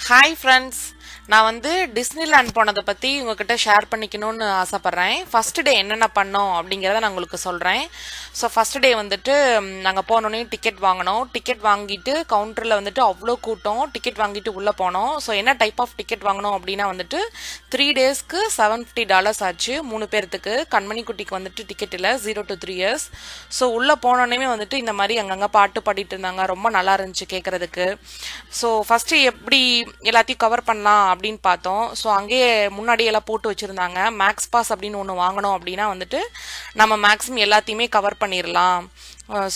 Hi friends, நான் Disneyland போனதை பற்றி உங்ககிட்ட ஷேர் பண்ணிக்கணும்னு ஆசைப்பட்றேன். ஃபர்ஸ்ட் டே என்னென்ன பண்ணோம் அப்படிங்கிறத நான் உங்களுக்கு சொல்கிறேன். ஸோ ஃபர்ஸ்ட் டே நாங்கள் போனோன்னே டிக்கெட் வாங்கினோம். டிக்கெட் வாங்கிட்டு கவுண்டரில் அவ்வளோ கூட்டம். டிக்கெட் வாங்கிட்டு உள்ளே போனோம். ஸோ என்ன டைப் ஆஃப் டிக்கெட் வாங்கினோம் அப்படின்னா 3 டேஸ்க்கு $750 ஆச்சு 3 பேர்த்துக்கு. கண்மணி குட்டிக்கு டிக்கெட் இல்லை, 0 to 3 years. ஸோ உள்ளே போனோன்னே இந்த மாதிரி அங்கங்கே பாட்டு பாடிட்டு இருந்தாங்க. ரொம்ப நல்லா இருந்துச்சு கேட்குறதுக்கு. ஸோ ஃபஸ்ட்டு எப்படி எல்லாத்தையும் கவர் பண்ணலாம் அப்படின்னு பார்த்தோம். ஸோ அங்கேயே முன்னாடி எல்லாம் போட்டு வச்சுருந்தாங்க. மேக்ஸ் பாஸ் அப்படின்னு ஒன்று வாங்கினோம் அப்படின்னா நம்ம மேக்ஸிமம் எல்லாத்தையுமே கவர் பண்ணிடலாம்.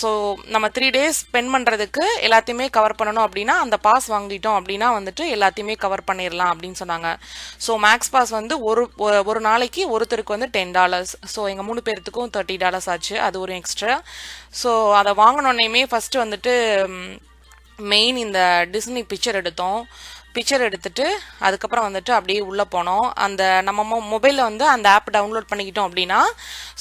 ஸோ நம்ம 3 டேஸ் ஸ்பெண்ட் பண்ணுறதுக்கு எல்லாத்தையுமே கவர் பண்ணணும் அப்படின்னா அந்த பாஸ் வாங்கிட்டோம் அப்படின்னா எல்லாத்தையுமே கவர் பண்ணிடலாம் அப்படின்னு சொன்னாங்க. ஸோ மேக்ஸ் பாஸ் ஒரு நாளைக்கு ஒருத்தருக்கு $10. ஸோ எங்கள் 3 பேர்த்துக்கும் $30 ஆச்சு. அது ஒரு எக்ஸ்ட்ரா. ஸோ அதை வாங்கினோன்னையுமே ஃபஸ்ட்டு மெயின் இந்த டிஸ்னி பிக்சர் எடுத்தோம். பிக்சர் எடுத்துட்டு அதுக்கப்புறம் அப்படியே உள்ளே போனோம். அந்த நம்ம மொபைலில் அந்த ஆப் டவுன்லோட் பண்ணிக்கிட்டோம் அப்படின்னா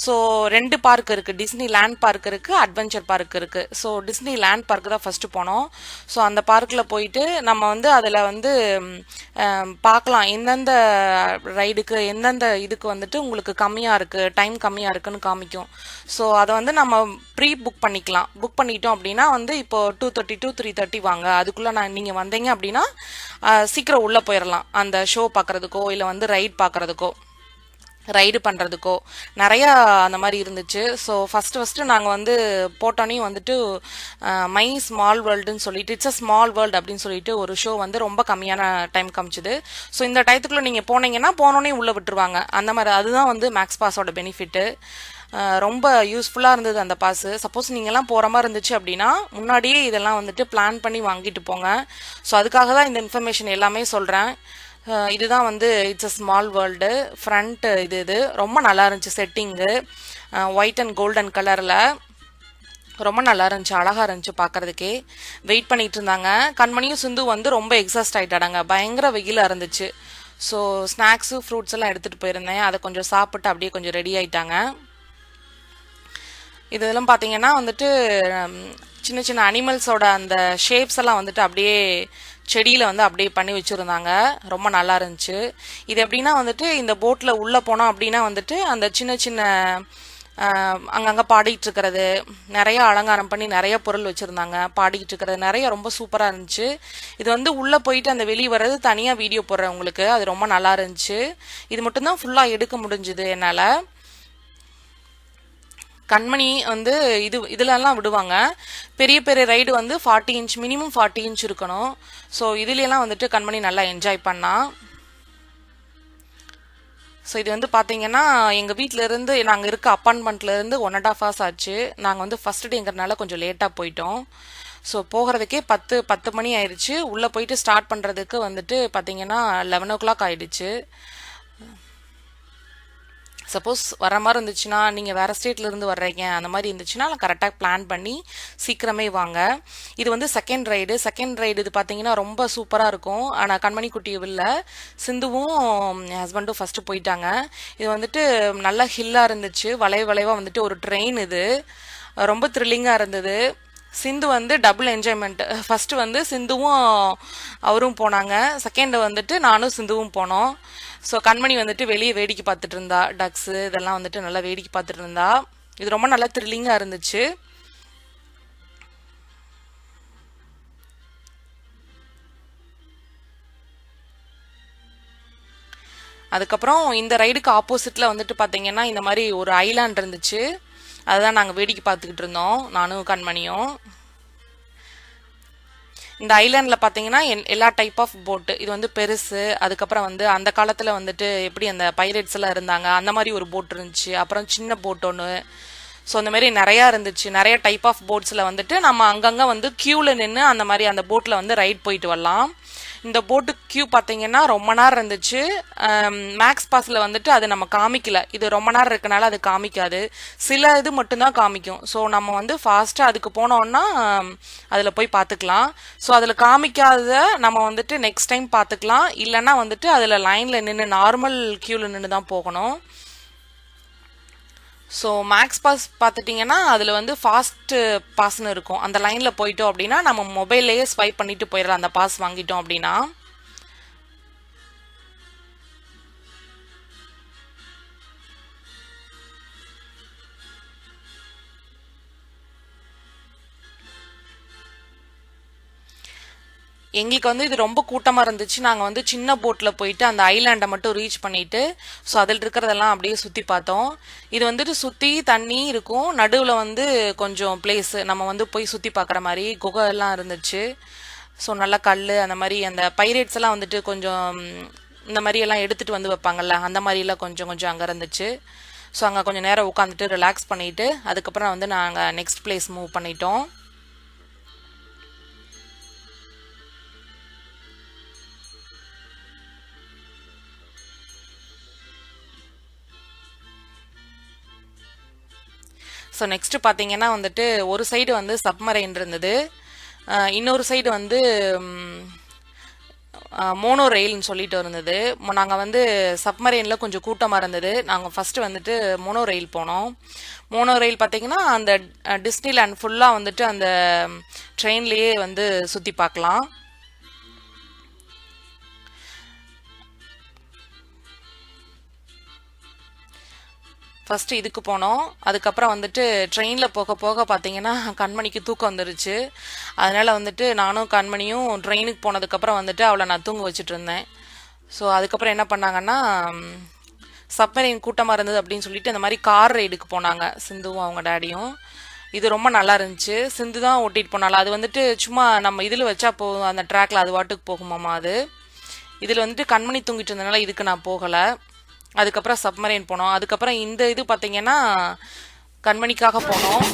ஸோ 2 பார்க் இருக்குது. டிஸ்னி லேண்ட் பார்க் இருக்குது, அட்வென்ச்சர் பார்க் இருக்குது. ஸோ டிஸ்னி லேண்ட் பார்க் தான் ஃபஸ்ட்டு போனோம். ஸோ அந்த பார்க்கில் போயிட்டு நம்ம அதில் பார்க்கலாம் எந்தெந்த ரைடுக்கு எந்தெந்த இதுக்கு உங்களுக்கு கம்மியாக இருக்குது, டைம் கம்மியாக இருக்குன்னு காமிக்கும். ஸோ அதை நம்ம ப்ரீ புக் பண்ணிக்கலாம். புக் பண்ணிட்டோம் அப்படின்னா இப்போ 2:30 to 3:30 வாங்க, அதுக்குள்ளே நீங்கள் வந்தீங்க அப்படின்னா சீக்கிரம் உள்ளே போயிடலாம். அந்த ஷோ பார்க்குறதுக்கோ இல்லை ரைட் பார்க்குறதுக்கோ ரைடு பண்ணுறதுக்கோ நிறையா அந்த மாதிரி இருந்துச்சு. ஸோ ஃபஸ்ட்டு நாங்கள் போட்டோன்னே மை ஸ்மால் வேர்ல்டுன்னு சொல்லிட்டு இட்ஸ் அ ஸ்மால் வேர்ல்டு அப்படின்னு சொல்லிட்டு ஒரு ஷோ ரொம்ப கம்மியான டைம் காமிச்சுது. ஸோ இந்த டயத்துக்குள்ளே நீங்கள் போனீங்கன்னா போனோன்னே உள்ளே விட்டுருவாங்க. அந்த மாதிரி அதுதான் மேக்ஸ் பாஸோட பெனிஃபிட்டு. ரொம்ப யூஸ்ஃபுல்லாக இருந்தது அந்த பாஸு. சப்போஸ் நீங்கள்லாம் போகிற மாதிரி இருந்துச்சு அப்படின்னா முன்னாடியே இதெல்லாம் பிளான் பண்ணி வாங்கிட்டு போங்க. ஸோ அதுக்காக தான் இந்த இன்ஃபர்மேஷன் எல்லாமே சொல்கிறேன். இதுதான் it's a small world front. இது ரொம்ப நல்லா இருந்துச்சு. செட்டிங்கு ஒயிட் அண்ட் கோல்டன் கலரில் ரொம்ப நல்லா இருந்துச்சு, அழகாக இருந்துச்சு பார்க்குறதுக்கே. வெயிட் பண்ணிகிட்டு இருந்தாங்க. கண்மணியும் சிந்து ரொம்ப எக்ஸாஸ்ட் ஆகிட்டாடாங்க. பயங்கர வெயிலாக இருந்துச்சு. ஸோ ஸ்நாக்ஸு ஃப்ரூட்ஸ் எல்லாம் எடுத்துகிட்டு போயிருந்தேன். அதை கொஞ்சம் சாப்பிட்டு அப்படியே கொஞ்சம் ரெடி ஆகிட்டாங்க. இதெல்லாம் பார்த்தீங்கன்னா சின்ன சின்ன அனிமல்ஸோட அந்த ஷேப்ஸ் எல்லாம் அப்படியே செடியில் அப்படியே பண்ணி வச்சுருந்தாங்க. ரொம்ப நல்லா இருந்துச்சு. இது எப்படின்னா இந்த போட்டில் உள்ளே போனோம் அப்படின்னா அந்த சின்ன சின்ன அங்கங்கே பாடிக்கிட்டு இருக்கிறது, நிறைய அலங்காரம் பண்ணி நிறைய பொருள் வச்சுருந்தாங்க. பாடிக்கிட்டு இருக்கிறது நிறைய ரொம்ப சூப்பராக இருந்துச்சு. இது உள்ளே போயிட்டு அந்த வெளியே வர்றது தனியாக வீடியோ போடுறேன் உங்களுக்கு. அது ரொம்ப நல்லா இருந்துச்சு. இது மட்டும்தான் ஃபுல்லாக எடுக்க முடிஞ்சுது என்னால். கண்மணி இதுலலாம் விடுவாங்க. பெரிய பெரிய ரைடு 40 inch மினிமம் 40 inch இருக்கணும். ஸோ இதுலலாம் கண்மணி நல்லா என்ஜாய் பண்ணா. ஸோ இது பார்த்தீங்கன்னா எங்கள் வீட்டிலேருந்து நாங்கள் இருக்க அப்பார்ட்மெண்ட்லேருந்து 1.5 hours ஆச்சு. நாங்கள் ஃபஸ்ட் டேங்கிறதுனால கொஞ்சம் லேட்டாக போயிட்டோம். ஸோ போகிறதுக்கே 10 மணி ஆயிடுச்சு. உள்ளே போயிட்டு ஸ்டார்ட் பண்ணுறதுக்கு பார்த்தீங்கன்னா 11 o'clock ஆயிடுச்சு. சப்போஸ் வர மாதிரி இருந்துச்சுன்னா நீங்கள் வேறு ஸ்டேட்லேருந்து வர்றீங்க அந்த மாதிரி இருந்துச்சுன்னா கரெக்டாக பிளான் பண்ணி சீக்கிரமே வாங்க. இது செகண்ட் ரைடு. இது பார்த்தீங்கன்னா ரொம்ப சூப்பராக இருக்கும். ஆனால் கண்மணி குட்டியும் இல்லை, சிந்துவும் என் ஹஸ்பண்டும் ஃபஸ்ட்டு போயிட்டாங்க. இது நல்லா ஹில்லாக இருந்துச்சு. வளைவாக ஒரு ட்ரெயின். இது ரொம்ப த்ரில்லிங்காக இருந்தது. சிந்து டபுள் என்ஜாய்மெண்ட். ஃபஸ்ட்டு சிந்துவும் அவரும் போனாங்க. செகண்ட் நானும் சிந்துவும் போனோம். ஸோ கண்மணி வெளியே வேடிக்கை பார்த்துட்டு இருந்தா. டக்ஸு இதெல்லாம் நல்லா வேடிக்கை பார்த்துட்டு இருந்தா. இது ரொம்ப நல்லா த்ரில்லிங்காக இருந்துச்சு. அதுக்கப்புறம் இந்த ரைடுக்கு ஆப்போசிட்டில் பார்த்தீங்கன்னா இந்த மாதிரி ஒரு ஐலாண்ட் இருந்துச்சு. அதுதான் நாங்கள் வேடிக்கை பார்த்துக்கிட்டு இருந்தோம், நானும் கண்மணியும். இந்த ஐலாண்டில் பார்த்தீங்கன்னா எல்லா டைப் ஆஃப் போட்டு. இது பெருசு. அதுக்கப்புறம் அந்த காலத்தில் எப்படி அந்த பைரேட்ஸ் எல்லாம் இருந்தாங்க அந்த மாதிரி ஒரு போட் இருந்துச்சு. அப்புறம் சின்ன போட் ஒன்று. ஸோ அந்த மாதிரி நிறையா இருந்துச்சு. நிறைய டைப் ஆஃப் போட்ஸில் நம்ம அங்கங்கே க்யூவில் நின்று அந்த மாதிரி அந்த போட்டில் ரைட் போயிட்டு வரலாம். இந்த போட்டு கியூ பார்த்தீங்கன்னா ரொம்ப நேரம் இருந்துச்சு. மேக்ஸ் பாஸில் அது நம்ம காமிக்கல. இது ரொம்ப நேரம் இருக்கனால அது காமிக்காது. சில இது மட்டும்தான் காமிக்கும். ஸோ நம்ம ஃபாஸ்ட்டாக அதுக்கு போனோன்னா அதில் போய் பார்த்துக்கலாம். ஸோ அதில் காமிக்காத நம்ம நெக்ஸ்ட் டைம் பார்த்துக்கலாம். இல்லைன்னா அதில் லைனில் நின்று நார்மல் கியூவில் நின்று தான் போகணும். ஸோ மேக்ஸ் பாஸ் பார்த்துட்டிங்கன்னா அதில் ஃபாஸ்ட்டு பாஸ்ன்னு இருக்கும். அந்த லைனில் போயிட்டோம் அப்படின்னா நம்ம மொபைல்லையே ஸ்வைப் பண்ணிட்டு போயிடலாம். அந்த பாஸ் வாங்கிட்டோம் அப்படின்னா எங்களுக்கு வந்து இது ரொம்ப கூட்டமா இருந்துச்சு. நாங்க வந்து சின்ன போட்ல போயிட்டு அந்த ஐலாண்டை மட்டும் ரீச் பண்ணிட்டு ஸோ அதில் இருக்கிறதெல்லாம் அப்படியே சுத்தி பார்த்தோம். இது வந்துட்டு சுத்தி தண்ணி இருக்கும், நடுவுல வந்து கொஞ்சம் பிளேஸ் நம்ம வந்து போய் சுத்தி பார்க்குற மாதிரி குகை எல்லாம் இருந்துச்சு. ஸோ நல்லா கல் அந்த மாதிரி அந்த பைரேட்ஸ் எல்லாம் வந்துட்டு கொஞ்சம் இந்த மாதிரி எல்லாம் எடுத்துட்டு வந்து வைப்பாங்கல்ல, அந்த மாதிரி எல்லாம் கொஞ்சம் கொஞ்சம் அங்கே இருந்துச்சு. ஸோ அங்கே கொஞ்சம் நேரம் உட்காந்துட்டு ரிலாக்ஸ் பண்ணிட்டு அதுக்கப்புறம் வந்து நாங்கள் நெக்ஸ்ட் பிளேஸ் மூவ் பண்ணிட்டோம். ஸோ நெக்ஸ்ட் பார்த்தீங்கன்னா வந்துட்டு ஒரு சைடு வந்து சப்மரைன் இருந்தது, இன்னொரு சைடு வந்து மோனோ ரயில்னு சொல்லிட்டு இருந்தது. நாங்கள் வந்து சப்மரைனில் கொஞ்சம் கூட்டமாக இருந்தது. நாங்கள் ஃபஸ்ட்டு வந்துட்டு மோனோ ரயில் போனோம். மோனோ ரயில் பார்த்தீங்கன்னா அந்த டிஸ்னிலேண்ட் ஃபுல்லாக வந்துட்டு அந்த ட்ரெயின்லேயே வந்து சுற்றி பார்க்கலாம். ஃபஸ்ட்டு இதுக்கு போனோம். அதுக்கப்புறம் வந்துட்டு ட்ரெயினில் போக போக பார்த்தீங்கன்னா கண்மணிக்கு தூக்கம் வந்துருச்சு. அதனால் வந்துட்டு நானும் கண்மணியும் ட்ரெயினுக்கு போனதுக்கப்புறம் வந்துட்டு அவளை நான் தூங்க வச்சுட்டு இருந்தேன். ஸோ அதுக்கப்புறம் என்ன பண்ணாங்கன்னா சப்மரைன் கூட்டமாக இருந்தது அப்படின்னு சொல்லிட்டு இந்த மாதிரி கார் ரைடுக்கு போனாங்க சிந்துவும் அவங்க டேடியும். இது ரொம்ப நல்லா இருந்துச்சு. சிந்து தான் ஓட்டிகிட்டு போனாலும் அது வந்துட்டு சும்மா நம்ம இதில் வச்சா போகும், அந்த ட்ராக்ல அது வாட்டுக்கு போகுமாமா அது. இதில் வந்துட்டு கண்மணி தூங்கிட்டு இருந்ததுனால இதுக்கு நான் போகலை. அதுக்கப்புறம் சப்மரைன் போனோம். அதுக்கப்புறம் இந்த இது பார்த்தீங்கன்னா கண்மணிக்காக போனோம்.